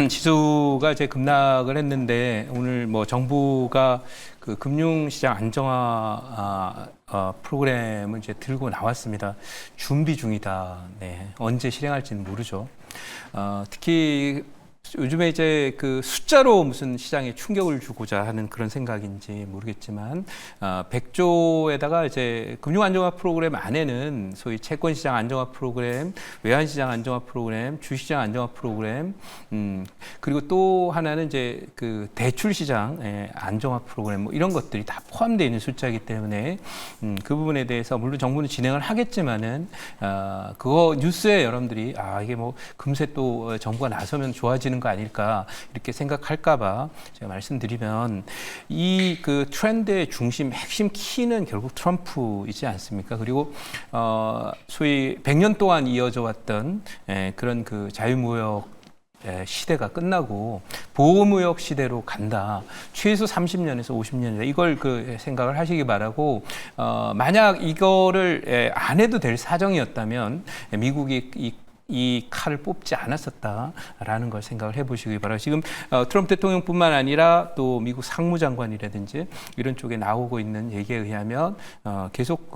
지수가 이제 급락을 했는데 오늘 뭐 정부가 그 금융시장 안정화 프로그램을 이제 들고 나왔습니다. 준비 중이다. 네, 언제 실행할지는 모르죠. 특히 요즘에 이제 그 숫자로 무슨 시장에 충격을 주고자 하는 그런 생각인지 모르겠지만 100조에다가 이제 금융 안정화 프로그램 안에는 소위 채권 시장 안정화 프로그램, 외환 시장 안정화 프로그램, 주시장 안정화 프로그램, 그리고 또 하나는 이제 그 대출 시장 안정화 프로그램 뭐 이런 것들이 다 포함되어 있는 숫자이기 때문에 그 부분에 대해서 물론 정부는 진행을 하겠지만은 그거 뉴스에 여러분들이 이게 뭐 금세 또 정부가 나서면 좋아지는 거 아닐까 이렇게 생각할까봐 제가 말씀드리면 이 그 트렌드의 중심 핵심 키는 결국 트럼프이지 않습니까? 그리고 소위 100년 동안 이어져 왔던 그런 그 자유무역 시대가 끝나고 보호무역 시대로 간다. 최소 30년에서 50년이다. 이걸 그 생각을 하시기 바라고 만약 이거를 안 해도 될 사정이었다면 미국이 이 칼을 뽑지 않았었다라는 걸 생각을 해보시기 바라요. 지금 트럼프 대통령뿐만 아니라 또 미국 상무장관이라든지 이런 쪽에 나오고 있는 얘기에 의하면 계속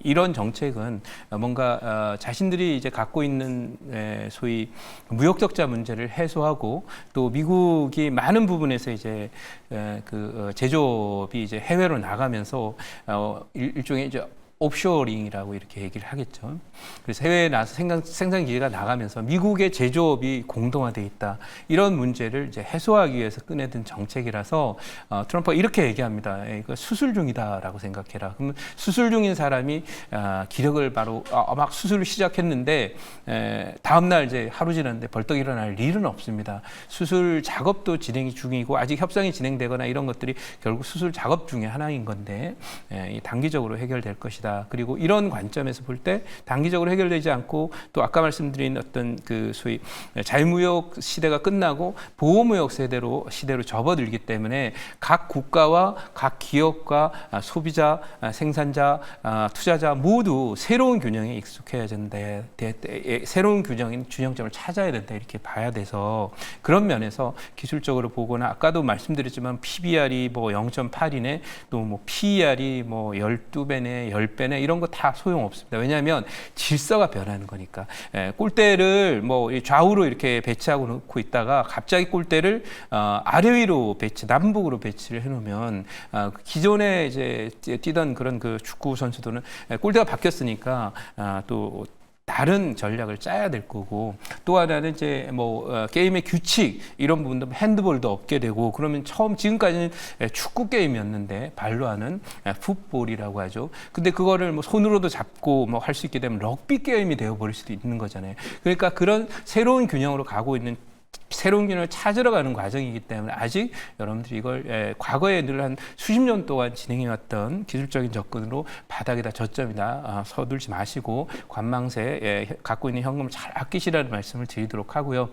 이런 정책은 뭔가 자신들이 이제 갖고 있는 소위 무역 적자 문제를 해소하고 또 미국이 많은 부분에서 이제 제조업이 이제 해외로 나가면서 일종의 이제 옵쇼어링이라고 이렇게 얘기를 하겠죠. 그래서 해외에 나서 생산 기계가 나가면서 미국의 제조업이 공동화돼 있다. 이런 문제를 이제 해소하기 위해서 꺼내든 정책이라서 트럼프가 이렇게 얘기합니다. 이거 수술 중이다라고 생각해라. 그러면 수술 중인 사람이 기력을 바로 막 수술을 시작했는데 다음 날 이제 하루 지났는데 벌떡 일어날 일은 없습니다. 수술 작업도 진행이 중이고 아직 협상이 진행되거나 이런 것들이 결국 수술 작업 중에 하나인 건데 단기적으로 해결될 것이다. 그리고 이런 관점에서 볼 때 단기적으로 해결되지 않고 또 아까 말씀드린 어떤 그 소위 자유무역 시대가 끝나고 보호무역 시대로 접어들기 때문에 각 국가와 각 기업과 소비자, 생산자, 투자자 모두 새로운 균형에 익숙해야 되는데 새로운 균형점을 찾아야 된다 이렇게 봐야 돼서 그런 면에서 기술적으로 보거나 아까도 말씀드렸지만 PBR이 뭐 0.8이네 또 뭐 PER이 뭐 12배네 10배네 이런 거 다 소용없습니다. 왜냐하면 질서가 변하는 거니까. 골대를 뭐 좌우로 이렇게 배치하고 놓고 있다가 갑자기 골대를 아래 위로 남북으로 배치를 해놓으면 기존에 이제 뛰던 그런 그 축구 선수들은 골대가 바뀌었으니까 또 다른 전략을 짜야 될 거고 또 하나는 이제 뭐 게임의 규칙 이런 부분도 핸드볼도 없게 되고 그러면 지금까지는 축구 게임이었는데 발로 하는 풋볼이라고 하죠. 근데 그거를 뭐 손으로도 잡고 뭐 할 수 있게 되면 럭비 게임이 되어 버릴 수도 있는 거잖아요. 그러니까 그런 새로운 균형으로 가고 있는 새로운 균형을 찾으러 가는 과정이기 때문에 아직 여러분들이 이걸 과거에 늘 한 수십 년 동안 진행해왔던 기술적인 접근으로 바닥이다 저점이다 서둘지 마시고 관망세 갖고 있는 현금을 잘 아끼시라는 말씀을 드리도록 하고요.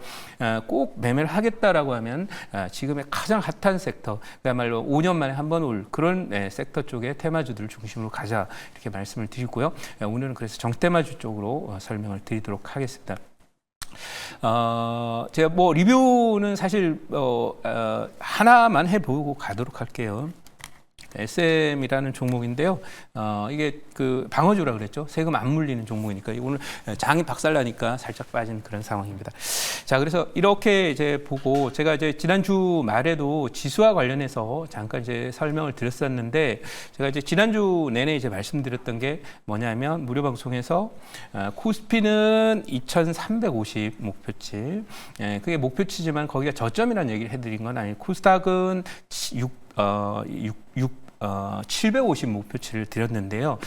꼭 매매를 하겠다라고 하면 지금의 가장 핫한 섹터 그야말로 5년 만에 한 번 올 그런 섹터 쪽의 테마주들을 중심으로 가자 이렇게 말씀을 드리고요. 오늘은 그래서 정테마주 쪽으로 설명을 드리도록 하겠습니다. 제가 뭐 리뷰는 사실 하나만 해보고 가도록 할게요. SM이라는 종목인데요. 이게 그 방어주라 그랬죠. 세금 안 물리는 종목이니까 오늘 장이 박살나니까 살짝 빠진 그런 상황입니다. 자, 그래서 이렇게 이제 보고 제가 이제 지난주 말에도 지수와 관련해서 잠깐 이제 설명을 드렸었는데 제가 이제 지난주 내내 이제 말씀드렸던 게 뭐냐면 무료 방송에서 코스피는 2,350 목표치. 그게 목표치지만 거기가 저점이라는 얘기를 해드린 건 아니고 코스닥은 750 목표치를 드렸는데요.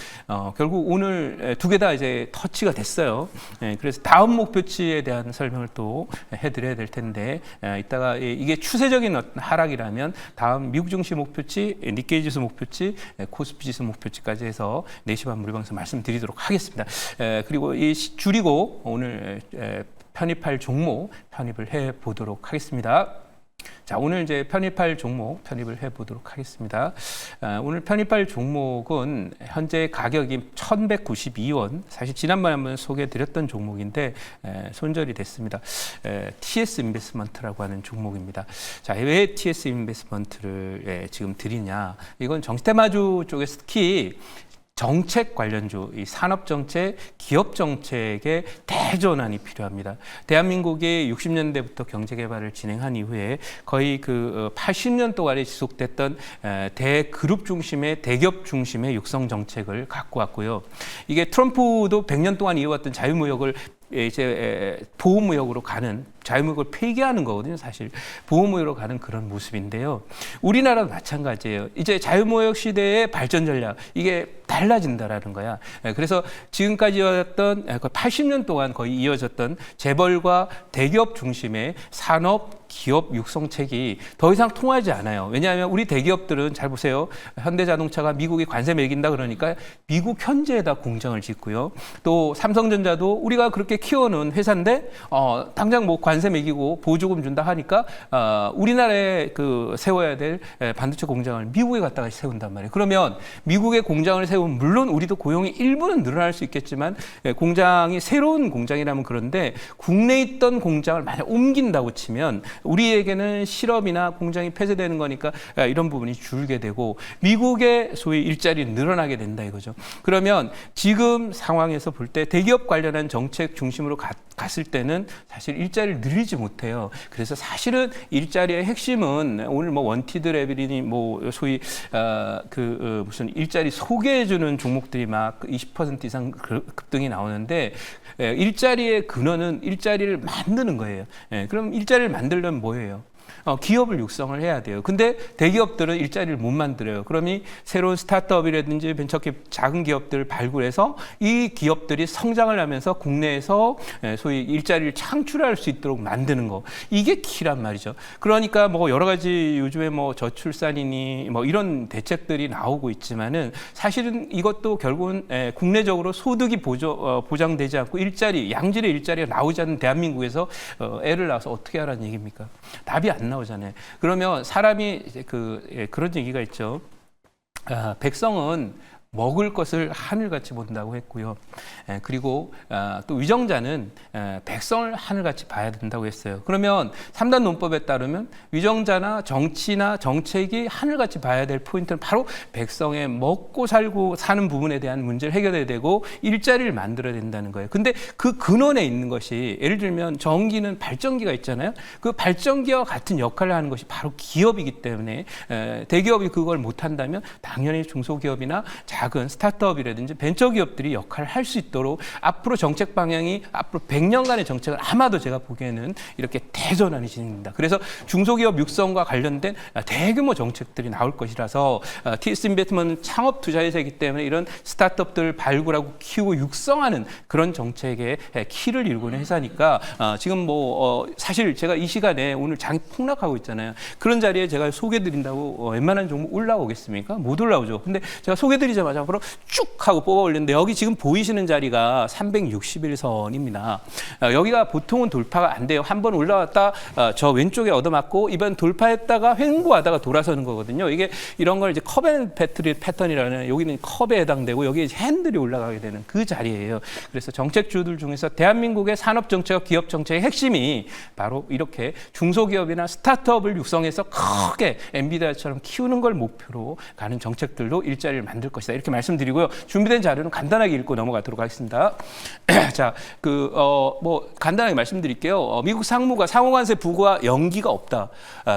결국 오늘 두 개 다 이제 터치가 됐어요. 그래서 다음 목표치에 대한 설명을 또 해드려야 될 텐데 이따가 이게 추세적인 어떤 하락이라면 다음 미국 증시 목표치, 니케이 지수 목표치, 코스피 지수 목표치까지 해서 4시 반 무료방송 말씀드리도록 하겠습니다. 그리고 줄이고 오늘 편입할 종목 편입을 해 보도록 하겠습니다. 자, 오늘 이제 편입할 종목 편입을 해보도록 하겠습니다. 오늘 편입할 종목은 현재 가격이 1,192원. 사실 지난번에 한번 소개해드렸던 종목인데 손절이 됐습니다. TS 인베스트먼트라고 하는 종목입니다. 자, 왜 TS 인베스트먼트를 지금 드리냐? 이건 정시테마주 쪽에서 특히 정책 관련주, 이 산업정책, 기업정책의 대전환이 필요합니다. 대한민국이 60년대부터 경제개발을 진행한 이후에 거의 그 80년 동안에 지속됐던 대그룹 중심의 대기업 중심의 육성 정책을 갖고 왔고요. 이게 트럼프도 100년 동안 이어왔던 자유무역을 이제 보호무역으로 가는 자유무역을 폐기하는 거거든요. 사실 보호무역으로 가는 그런 모습인데요. 우리나라도 마찬가지예요. 이제 자유무역 시대의 발전 전략 이게 달라진다라는 거야. 그래서 지금까지였던 80년 동안 거의 이어졌던 재벌과 대기업 중심의 산업 기업 육성책이 더 이상 통하지 않아요. 왜냐하면 우리 대기업들은 잘 보세요. 현대자동차가 미국이 관세 매긴다 그러니까 미국 현지에다 공장을 짓고요. 또 삼성전자도 우리가 그렇게 키워놓은 회사인데 당장 뭐 관세 매기고 보조금 준다 하니까 우리나라에 그 세워야 될 반도체 공장을 미국에 갖다가 세운단 말이에요. 그러면 미국의 공장을 세우면 물론 우리도 고용이 일부는 늘어날 수 있겠지만 공장이 새로운 공장이라면 그런데 국내에 있던 공장을 만약 옮긴다고 치면 우리에게는 실업이나 공장이 폐쇄되는 거니까 이런 부분이 줄게 되고 미국의 소위 일자리는 늘어나게 된다 이거죠. 그러면 지금 상황에서 볼 때 대기업 관련한 정책 중심으로 갔을 때는 사실 일자리를 늘리지 못해요. 그래서 사실은 일자리의 핵심은 오늘 뭐 원티드 레벨이니 뭐 소위 무슨 일자리 소개해주는 종목들이 막 20% 이상 급등이 나오는데 일자리의 근원은 일자리를 만드는 거예요. 그럼 일자리를 만들려면 뭐예요? 기업을 육성을 해야 돼요. 근데 대기업들은 일자리를 못 만들어요. 그러니 새로운 스타트업이라든지 벤처기업 작은 기업들을 발굴해서 이 기업들이 성장을 하면서 국내에서 소위 일자리를 창출할 수 있도록 만드는 거. 이게 키란 말이죠. 그러니까 뭐 여러 가지 요즘에 뭐 저출산이니 뭐 이런 대책들이 나오고 있지만은 사실은 이것도 결국은 국내적으로 소득이 보장되지 않고 양질의 일자리가 나오지 않는 대한민국에서 애를 낳아서 어떻게 하라는 얘기입니까? 답이 안 나오잖아요. 그러면 사람이 그런 얘기가 있죠. 백성은 먹을 것을 하늘같이 본다고 했고요. 그리고 또 위정자는 백성을 하늘같이 봐야 된다고 했어요. 그러면 3단 논법에 따르면 위정자나 정치나 정책이 하늘같이 봐야 될 포인트는 바로 백성의 먹고 살고 사는 부분에 대한 문제를 해결해야 되고 일자리를 만들어야 된다는 거예요. 근데 그 근원에 있는 것이 예를 들면 전기는 발전기가 있잖아요. 그 발전기와 같은 역할을 하는 것이 바로 기업이기 때문에 대기업이 그걸 못한다면 당연히 중소기업이나 작은 스타트업이라든지 벤처기업들이 역할을 할 수 있도록 앞으로 정책 방향이 앞으로 100년간의 정책은 아마도 제가 보기에는 이렇게 대전환이 진행됩니다. 그래서 중소기업 육성과 관련된 대규모 정책들이 나올 것이라서 TS 인베스트먼트는 창업 투자 회사이기 때문에 이런 스타트업들을 발굴하고 키우고 육성하는 그런 정책의 키를 이루고 있는 회사니까 지금 사실 제가 이 시간에 오늘 장이 폭락하고 있잖아요. 그런 자리에 제가 소개드린다고 웬만한 종목 올라오겠습니까? 못 올라오죠. 근데 제가 소개드리자마자 앞으로 쭉 하고 뽑아 올렸는데 여기 지금 보이시는 자리가 361선입니다. 여기가 보통은 돌파가 안 돼요. 한번 올라왔다 저 왼쪽에 얻어맞고 이번 돌파했다가 횡보하다가 돌아서는 거거든요. 이게 이런 걸 이제 컵앤 배터리 패턴이라는 여기는 컵에 해당되고 여기 핸들이 올라가게 되는 그 자리예요. 그래서 정책주들 중에서 대한민국의 산업 정책과 기업 정책의 핵심이 바로 이렇게 중소기업이나 스타트업을 육성해서 크게 엔비디아처럼 키우는 걸 목표로 가는 정책들로 일자리를 만들 것이다. 이렇게 말씀드리고요. 준비된 자료는 간단하게 읽고 넘어가도록 하겠습니다. 자, 간단하게 말씀드릴게요. 미국 상무가 상호관세 부과 연기가 없다.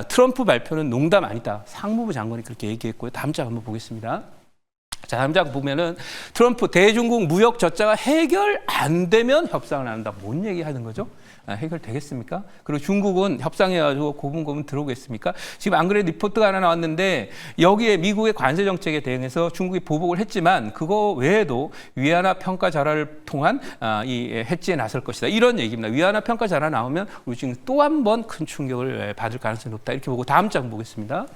트럼프 발표는 농담 아니다. 상무부 장관이 그렇게 얘기했고요. 다음 장 한번 보겠습니다. 자, 다음 장 보면은 트럼프 대중국 무역 적자가 해결 안 되면 협상을 안 한다. 뭔 얘기 하는 거죠? 해결되겠습니까? 그리고 중국은 협상해가지고 고분고분 들어오겠습니까? 지금 안 그래도 리포트가 하나 나왔는데 여기에 미국의 관세 정책에 대응해서 중국이 보복을 했지만 그거 외에도 위안화 평가 절하를 통한 이 해지에 나설 것이다. 이런 얘기입니다. 위안화 평가 절하 나오면 우리 지금 또 한 번 큰 충격을 받을 가능성이 높다. 이렇게 보고 다음 장 보겠습니다.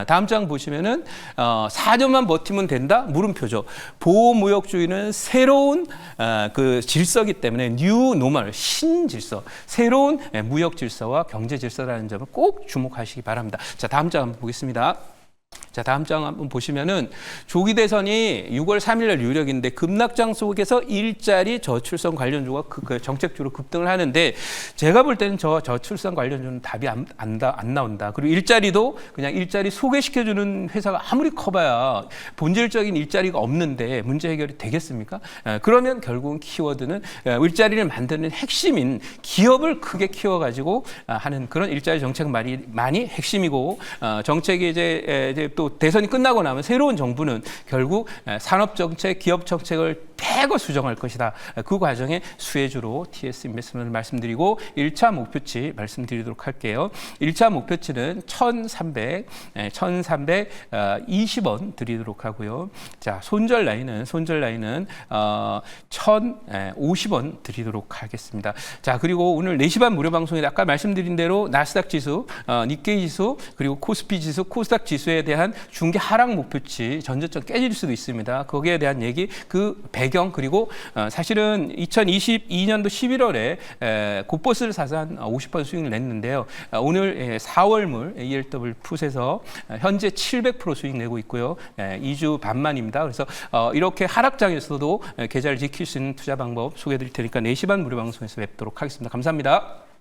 다음 장 보시면은 4년만 버티면 된다? 물음표죠. 보호무역주의는 새로운 그 질서기 때문에 뉴 노멀, 신질서. 새로운 무역 질서와 경제 질서라는 점을 꼭 주목하시기 바랍니다. 자, 다음 장 한번 보겠습니다. 자, 다음 장 한번 보시면은 조기 대선이 6월 3일 날 유력인데 급락장 속에서 일자리 저출산 관련주가 그 정책주로 급등을 하는데 제가 볼 때는 저출산 관련주는 답이 안 나온다. 그리고 일자리도 그냥 일자리 소개시켜주는 회사가 아무리 커봐야 본질적인 일자리가 없는데 문제 해결이 되겠습니까? 그러면 결국은 키워드는 일자리를 만드는 핵심인 기업을 크게 키워가지고 하는 그런 일자리 정책 많이 핵심이고 정책이 이제 또 대선이 끝나고 나면 새로운 정부는 결국 산업정책, 기업정책을 대거 수정할 것이다. 그 과정의 수혜주로 TS 인베스트먼트를 말씀드리고 1차 목표치 말씀드리도록 할게요. 1차 목표치는 1,320원 드리도록 하고요. 자, 손절 라인은 1,050원 드리도록 하겠습니다. 자, 그리고 오늘 4시 반 무료 방송에 아까 말씀드린 대로 나스닥 지수, 니케이 지수, 그리고 코스피 지수, 코스닥 지수에 대한 중기 하락 목표치 전저점 깨질 수도 있습니다. 거기에 대한 얘기, 그 배경, 그리고 사실은 2022년도 11월에 곧버스를 사서 한 50% 수익을 냈는데요. 오늘 4월물 ELW 풋에서 현재 700% 수익 내고 있고요. 2주 반 만입니다. 그래서 이렇게 하락장에서도 계좌를 지킬 수 있는 투자 방법 소개해 드릴 테니까 4시 반 무료 방송에서 뵙도록 하겠습니다. 감사합니다.